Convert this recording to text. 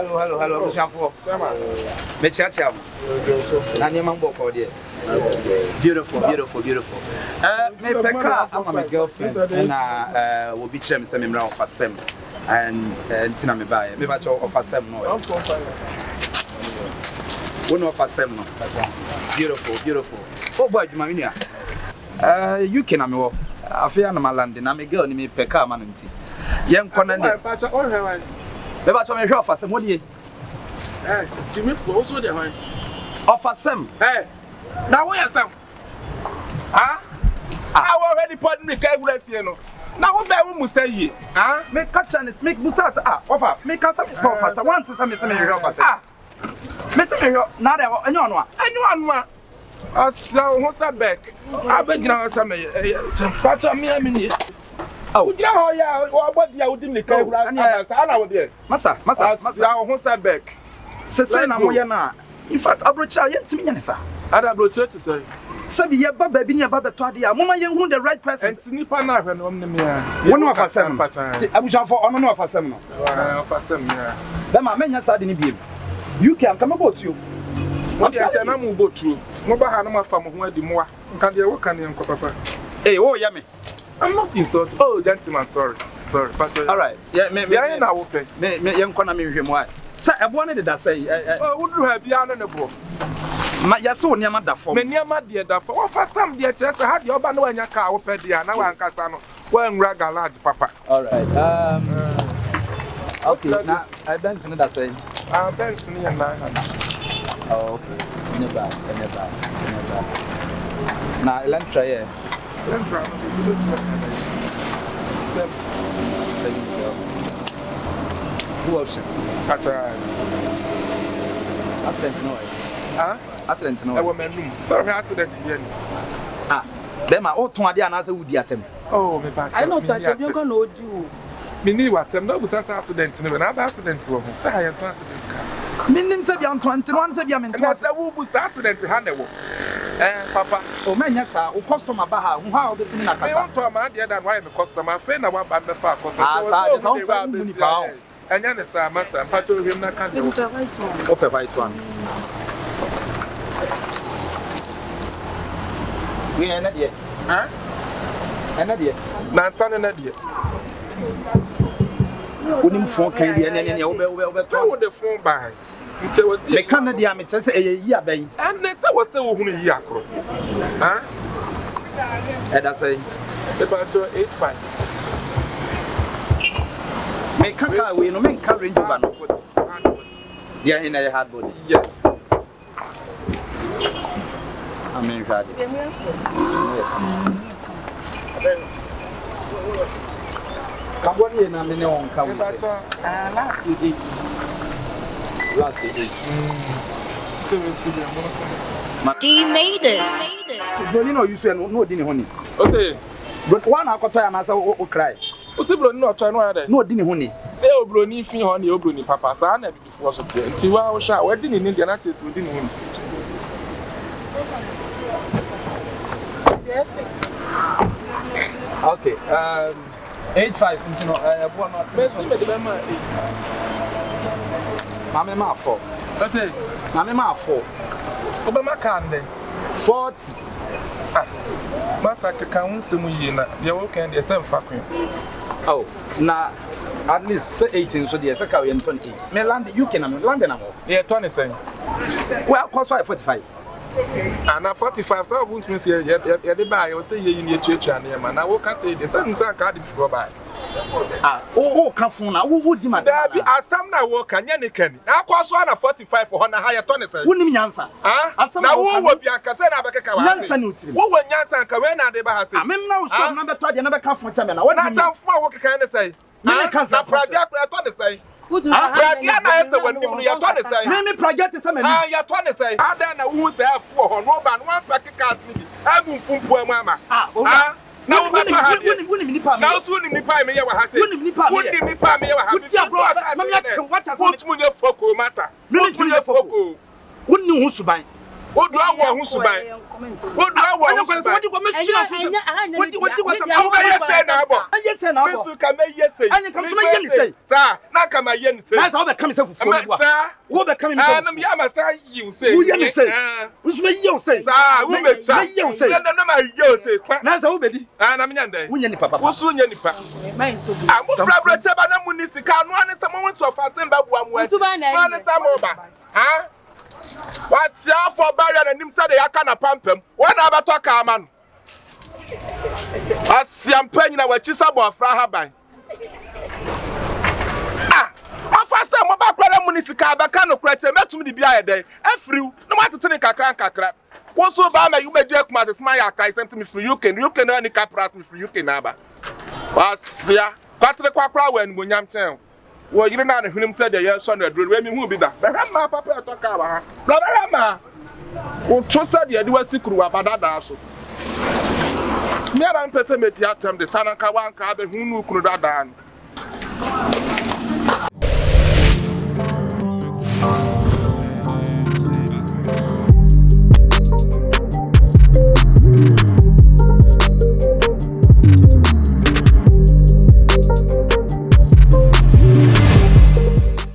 Hello. Bushamfo. Me chacha. Na nyema mboko there. Beautiful. Me peka am my girlfriend na will be chem say me mra offer sem and ntina me buy. Me ba cho offer sem no. One offer sem no. Beautiful. Oh boy, you mamia. You can am wo. Afia na malande na me girl ni me peka ma nti. Yen kona ndi. Me ba cho me hwe offer sem wo die. Jimmy for also the one. Offer sem. Now where some? I already put me careless, you know. Now what I will say ye? Make catch and make busas offer. Make us some offers. I want to some offer. Missing now there anyone. What's that back? I beg now some part of me. I mean, oh, yeah, what you didn't care. Massa, what's that back? Say, Moyana. In fact, I brought you to me, sir. I brought you to say. Sabi ya baba bi ni baba to ade ya mama ye hu the right person ntinipa na hwe no me ya wonu afasem abushanfo ono no afasem no afasem ya da ma menya sa de ni biem you can come about you what dey tell na mu botu mo ba ha no ma fa mo ho adi moa nka de wo kan ye nko papa oh yeah me I'm not insult oh gentleman sorry but all right yeah me na wo pe me ye nko na me hwe mo ai sa ebo ne de da say oh wudru ha bia no ne bo ma yase wo niam da fo me niam de da fo wo fa sam de kire se ha de oba na wanya ka wo pe dia na wan kasa no wa nwura garage papa all right okay na I don't know that say thanks ni na oh okay never na let try here full option accident no accident no e wo menum sorry accident here dem ma o ton ade anase wudi atem oh me back I know that you go no do me ni watem no busa accident no na accident wo say ha to accident ka minim se bia 21 se bia men to say wo busa accident ha ne wo papa o menya sa o customer ba ha hu ha o besini na kasa me to ma de dan why me customer fe na wa ba me fa customer so so fa muni pa anya ne sa masa pato hwem na ka de wo o pe right one we na de ana de na stand na de unim phone kan de ne wo be so wo the phone by nte wo si me kan na de a me chese yi aban and ne say wo say wo hunu yi akro e da say about 85 me kan ka we no me kan range over no dia hin na hard body yes amen jadi kaboni na me ne on ka we last 8 D made this. Broni no use no di ne honi okay but one akoto ya na say o cry o se broni no try no ya dey no di ne honi say o broni fi ho na o broni papa sa na bi before so tie nti wa o sha wa di ne ni dia na che so di ne honi yes okay 85 into no bo no best me de ma 8 mama ma 4 let's say mama ma 4 o be ma kan den 40 masa ka kan nsemu yi na de wo kan de sem fa kwen oh na at least 18 so there say ka we 28 me land UK na me land na mo yeah 27 well cost 45 ana 45 so won't me say ye de ba ye say ye ni echuechu ana ma na wo ka say de say nsa ka de before ba oh ka fun na wo di ma da bi asam na wo kan nya ne kan na kwaso ana 45 ho na ha ye to ne say wonim nyansa na wo wo bi aka say na be keka wa nyansa ni utiri wo wo nyansa ka we na de ba ha say amem na wo so na be to de na be ka fun chame na wo na sam fo wo keka ne say na kansa pradia pra to ne say pradia na ese wani mu ya to ne say me pradia te say me ya to ne say ada na wo say afo ho no ba no one pack cars ni agu mfumpu amu ama na wo ba ha woni nipa me na wo ni nipa me ye wa ha say woni nipa me ye wa ha bi bro ma me te watch as mutu nye foko masa mutu nye foko woni hu suban What do I want who's by? What do I want? What do I say now? Yes, and I can make yes say. I come to my yen say. Sir, not come my yen say. That's all that comes from sir. What that coming from? I'm Yamasa, you say. Who you say? Which way you say? Sir, who make you say? No, you say. That's all, baby. And I'm Yande. When you papa. What's soon, Yanipa? I'm Mufra Sabana Munisika, one is someone to a fast and back 1 week. One is a mobile. Huh? What's your for Bayan and him said I can't pump him? What about talk, man? I see I'm paying our chisabo for Habai. Ah, I first said, my background municipal, but can't crack a match to the beer day. Every no matter to take a crank. What's so bad, you may direct my smile. I sent me for you can only capras me for you can never. What's ya? Patrick Quapra when Munyam town. Well, you don't know him said the year son of the Remy movie that. But my papa talk about Brother who trusted the Edward Sikru about that. Me and person met the atom the San Kawan Kabe who knew that.